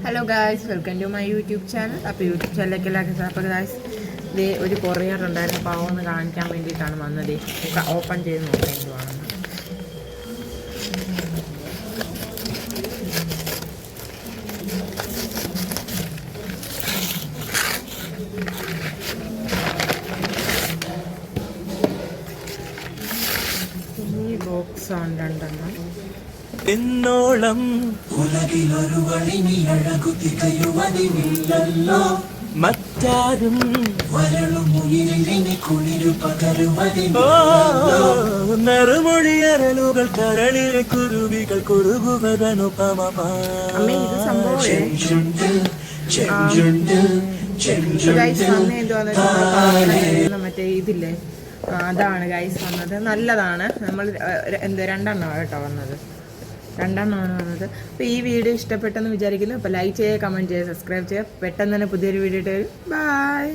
Hello guys, welcome to my YouTube channel. അപ്പോൾ YouTube ചാനലിലേക്ക് എല്ലാവർക്കും. അപ്പോൾ ഗായ്സ്, ഇത് ഒരു കൊറിയർ ഉണ്ടായിരുന്നു, അപ്പോൾ അതൊന്ന് കാണിക്കാൻ വേണ്ടിയിട്ടാണ് വന്നത്. ഓപ്പൺ ചെയ്ത് നോക്കാൻ എന്തുവാണെന്ന്. ഈ ബോക്സാണ് രണ്ടെണ്ണം. എന്നോളം ഉലകിലൊരു വഴിനി അഴകു തികയുവതില്ലല്ലോ മറ്റാരും വരളുമുയിലിനി കുളിരു പകരുവതില്ലല്ലോ നറുമൊഴിയരലുകൾ കരളിലെ കുരുവികൾ കുറുകുവതനുപമമാ മറ്റേ ഇതില്ലേ, അതാണ് ഗൈസ് വന്നത്. നല്ലതാണ്. നമ്മൾ രണ്ടെണ്ണം കേട്ടോ വന്നത്, രണ്ടെണ്ണമാണ് വന്നത്. അപ്പോൾ ഈ വീഡിയോ ഇഷ്ടപ്പെട്ടെന്ന് വിചാരിക്കുന്നു. അപ്പോൾ ലൈക്ക് ചെയ്യുക, കമൻറ്റ് ചെയ്യുക, സബ്സ്ക്രൈബ് ചെയ്യുക. പെട്ടെന്ന് തന്നെ പുതിയൊരു വീഡിയോ ഇട്ട് വരും. ബൈ.